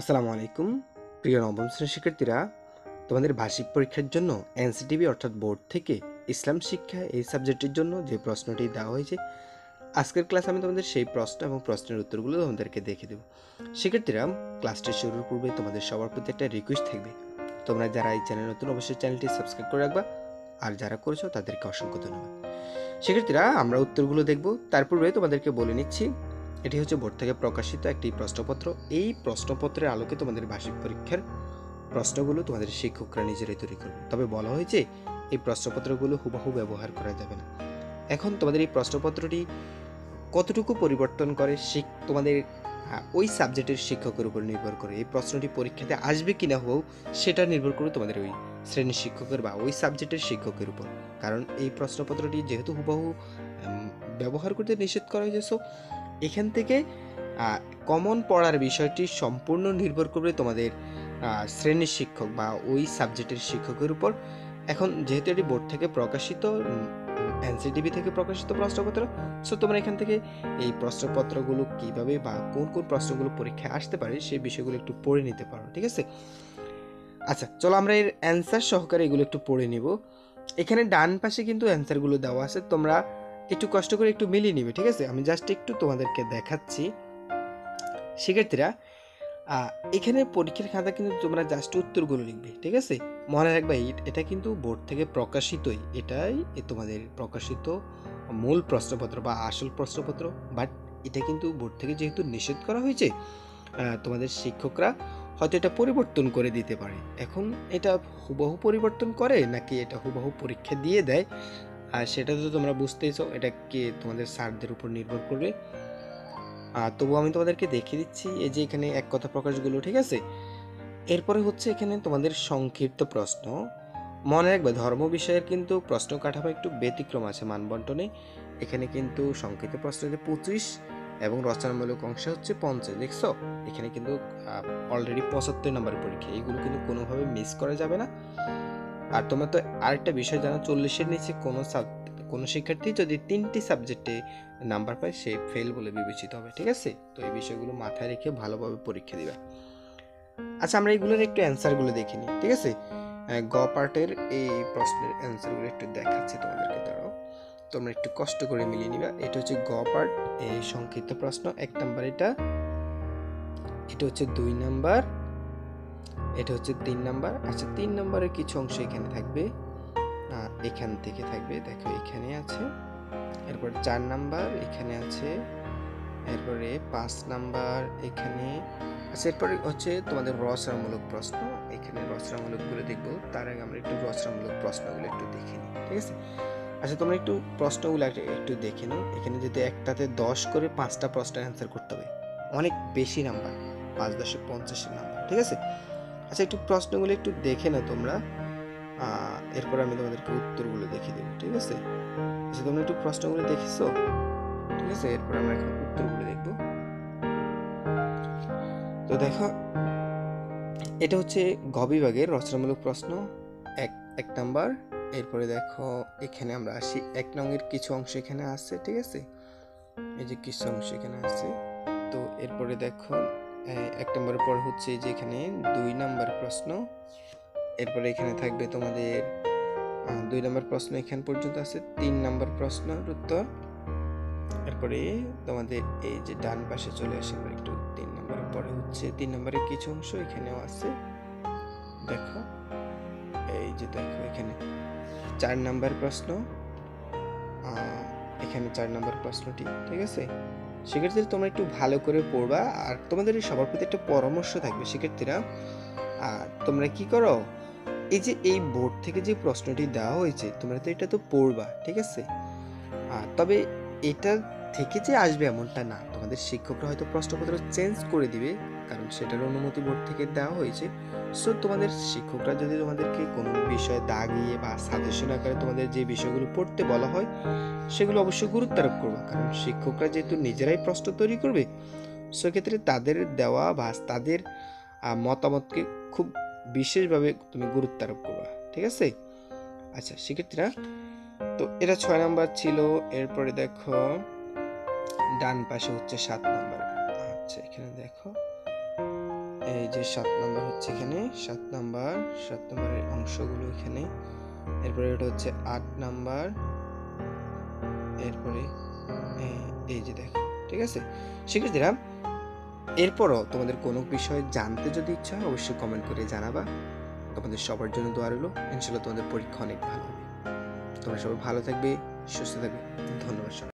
আসসালামু আলাইকুম প্রিয় নবম শ্রেণীর শিক্ষার্থীরা, তোমাদের বার্ষিক পরীক্ষার জন্য এনসিটিভি অর্থাৎ বোর্ড থেকে ইসলাম শিক্ষা এই সাবজেক্টের জন্য যে প্রশ্নটি দেওয়া হয়েছে, আজকের ক্লাস আমি তোমাদের সেই প্রশ্ন এবং প্রশ্নের উত্তরগুলো তোমাদেরকে দেখে দেব। শিক্ষার্থীরা, ক্লাসটি শুরুর পূর্বে তোমাদের সবার প্রতি একটা রিকোয়েস্ট থাকবে, তোমরা যারা এই চ্যানেল নতুন অবশ্যই চ্যানেলটি সাবস্ক্রাইব করে রাখবা, আর যারা করেছো তাদেরকে অসংখ্য ধন্যবাদ। শিক্ষার্থীরা, আমরা উত্তরগুলো দেখব, তার পূর্বে তোমাদেরকে বলে নিচ্ছি এটি হচ্ছে বোর্ড থেকে প্রকাশিত একটি প্রশ্নপত্র। এই প্রশ্নপত্রের আলোকে তোমাদের বার্ষিক পরীক্ষার প্রশ্নগুলো তোমাদের শিক্ষকরা নিজেরাই তৈরি করবে। তবে বলা হয়েছে এই প্রশ্নপত্রগুলো হুবহু ব্যবহার করা যাবে না। এখন তোমাদের এই প্রশ্নপত্রটি কতটুকু পরিবর্তন করে তোমাদের ওই সাবজেক্টের শিক্ষকের উপর নির্ভর করে এই প্রশ্নটি পরীক্ষাতে আসবে কিনা হুবহু সেটা নির্ভর করে তোমাদের ওই শ্রেণীর শিক্ষকের বা ওই সাবজেক্টের শিক্ষকের উপর। কারণ এই প্রশ্নপত্রটি যেহেতু হুবহু ব্যবহার করতে নিষেধ করা হয়েছে, এখান থেকে কমন পড়ার বিষয়টি সম্পূর্ণ নির্ভর করবে তোমাদের শ্রেণীর শিক্ষক বা ওই সাবজেক্টের শিক্ষকের উপর। এখন যেহেতু এটি বোর্ড থেকে প্রকাশিত, এনসিটিভি থেকে প্রকাশিত প্রশ্নপত্র, সো তোমরা এখান থেকে এই প্রশ্নপত্রগুলো কিভাবে বা কোন কোন প্রশ্নগুলো পরীক্ষায় আসতে পারে সেই বিষয়গুলো একটু পড়ে নিতে পারো, ঠিক আছে? আচ্ছা, চলো আমরা এর অ্যান্সার সহকারে এগুলো একটু পড়ে নিব। এখানে ডান পাশে কিন্তু অ্যান্সারগুলো দেওয়া আছে, তোমরা একটু কষ্ট করে একটু মিলিয়ে নিবে, ঠিক আছে? আমি জাস্ট একটু তোমাদেরকে দেখাচ্ছি। শিক্ষার্থীরা, এখানে পরীক্ষার খাতা কিন্তু তোমরা জাস্ট উত্তরগুলো লিখবে, ঠিক আছে? মনে রাখবে এটা কিন্তু বোর্ড থেকে প্রকাশিতই, এটাই তোমাদের প্রকাশিত মূল প্রশ্নপত্র বা আসল প্রশ্নপত্র। বাট এটা কিন্তু বোর্ড থেকে যেহেতু নিষেধ করা হয়েছে, তোমাদের শিক্ষকরা হয়তো এটা পরিবর্তন করে দিতে পারে। এখন এটা হুবহু পরিবর্তন করে নাকি এটা হুবহু পরীক্ষা দিয়ে দেয়, আর সেটা তো তোমরা বুঝতেইছো, এটা কি তোমাদের স্যারদের উপর নির্ভর করবে। তবু আমি তোমাদেরকে দেখিয়ে দিচ্ছি, এই যে এখানে এক কথা প্রকাশগুলো, ঠিক আছে? এরপরে হচ্ছে এখানে তোমাদের সংক্ষিপ্ত প্রশ্ন। মনে রাখবে ধর্ম বিষয়ের কিন্তু প্রশ্ন কাঠামো একটু ব্যতিক্রম আছে মানবন্টনে। এখানে কিন্তু সংক্ষিপ্ত প্রশ্ন হচ্ছে 25 এবং রচনামূলক অংশ হচ্ছে 50। দেখছো, এখানে কিন্তু অলরেডি 75 নম্বরের পরীক্ষা, এগুলো কিন্তু কোনোভাবে মিস করা যাবে না। আর তোমরা তো আরেকটা বিষয় জানো, 40-এর নিচে কোনো শিক্ষার্থী যদি 3টি সাবজেক্টে নাম্বার পায় সে ফেল বলে বিবেচিত হবে, ঠিক আছে? তো এই বিষয়গুলো মাথায় রেখে ভালোভাবে পরীক্ষা দিবা। আচ্ছা, আমরা এগুলোর একটু অ্যান্সারগুলো দেখে নিই, ঠিক আছে? গ পার্টের এই প্রশ্নের অ্যান্সারগুলো একটু দেখাচ্ছি তোমাদেরকে, দাঁড়াও, তোমরা একটু কষ্ট করে মিলিয়ে নিবা। এটা হচ্ছে গ পার্ট, এই সংক্ষিপ্ত প্রশ্ন 1 নাম্বার, এটা হচ্ছে 2 নাম্বার, এটা হচ্ছে 3 নাম্বার। আচ্ছা, 3 নাম্বারের কিছু অংশ এখানে থাকবে, এখান থেকে থাকবে, দেখো এখানে আছে। এরপর 4 নাম্বার এখানে আছে, এরপরে 5 নাম্বার এখানে। আচ্ছা, এরপরে হচ্ছে তোমাদের রচনামূলক প্রশ্ন, এখানে রচনামূলকগুলো দেখবো। তার আগে আমরা একটু রচনামূলক প্রশ্নগুলো একটু দেখে নিই, ঠিক আছে? আচ্ছা, তোমরা একটু প্রশ্নগুলো একটু দেখে নাও। এখানে যদি একটাতে 10 করে 5টা প্রশ্নের অ্যান্সার করতে হবে, অনেক বেশি নাম্বার, 5-10-50 নাম্বার, ঠিক আছে? আচ্ছা, একটু প্রশ্নগুলো একটু দেখে নাও তোমরা, এরপর আমি তোমাদেরকে উত্তরগুলো দেখিয়ে দেবো, ঠিক আছে? আচ্ছা, তোমরা একটু প্রশ্নগুলো দেখেছো, ঠিক আছে? এরপর আমরা এখন উত্তরগুলো দেখবো। তো দেখো, এটা হচ্ছে গ বিভাগের রচনামূলক প্রশ্ন, এক নাম্বার। এরপরে দেখো এখানে আমরা আসি, 1 নংয়ের কিছু অংশ এখানে আছে, ঠিক আছে? এই যে কিছু অংশ এখানে আছে। তো এরপরে দেখো 1 নম্বরের পর হচ্ছে যে এখানে 2 নাম্বার প্রশ্ন। এরপরে এখানে থাকবে তোমাদের 2 নাম্বার প্রশ্ন এখান পর্যন্ত আছে, 3 নাম্বার প্রশ্নের উত্তর। এরপরে তোমাদের এই যে ডান পাশে চলে আসে আমরা একটু, 3 নাম্বারের পরে হচ্ছে 3 নাম্বারের কিছু অংশ এখানেও আছে, দেখো এই যে দেখো এখানে 4 নাম্বার প্রশ্ন, এখানে 4 নাম্বার প্রশ্নটি, ঠিক আছে? শিক্ষার্থীরা, তোমরা একটু ভালো করে পড়বা। আর তোমাদের সবার প্রতি একটা পরামর্শ থাকবে শিক্ষার্থীরা, তোমরা কি করো, এই যে এই বোর্ড থেকে যে প্রশ্নটি দেওয়া হয়েছে তোমরা তো এটা তো পড়বা, ঠিক আছে? তবে এটা থেকে যে আসবে এমনটা না, তোমাদের শিক্ষকরা হয়তো প্রশ্নপত্র চেঞ্জ করে দিবে, কারণ সেটার অনুমতি বোর্ড থেকে দেওয়া হয়েছে। সো তোমাদের শিক্ষকরা যদি তোমাদেরকে কোনো বিষয়ে দাগিয়ে বা সাজেশন আকারে তোমাদের যে বিষয়গুলো পড়তে বলা হয় সেগুলো অবশ্যই গুরুত্ব আরোপ করবে, কারণ শিক্ষকরা যেহেতু নিজেরাই প্রশ্ন তৈরি করবে, সেক্ষেত্রে তাদের দেওয়া বা তাদের মতামতকে খুব বিশেষভাবে তুমি গুরুত্ব আরোপ করবা, ঠিক আছে? আচ্ছা শিক্ষার্থীরা, তো এটা 6 নাম্বার ছিল। এরপরে দেখো ডান পাশে হচ্ছে 7 নাম্বার। আচ্ছা, এখানে দেখো এই যে 7 নাম্বার হচ্ছে এখানে 7 নাম্বারের অংশগুলো এখানে, এরপরে এটা হচ্ছে 8 নাম্বার, এরপরে এই যে দেখো, ঠিক আছে শিক্ষার্থীরা। এরপরও তোমাদের কোনো বিষয় জানতে যদি ইচ্ছা হয় অবশ্যই কমেন্ট করে জানাবা। তোমাদের সবার জন্য দোয়া রইল, ইনশাআল্লাহ তোমাদের পরীক্ষা অনেক ভালো হবে। তোমরা সবাই ভালো থাকবে, সুস্থ থাকবে। ধন্যবাদ সবাই।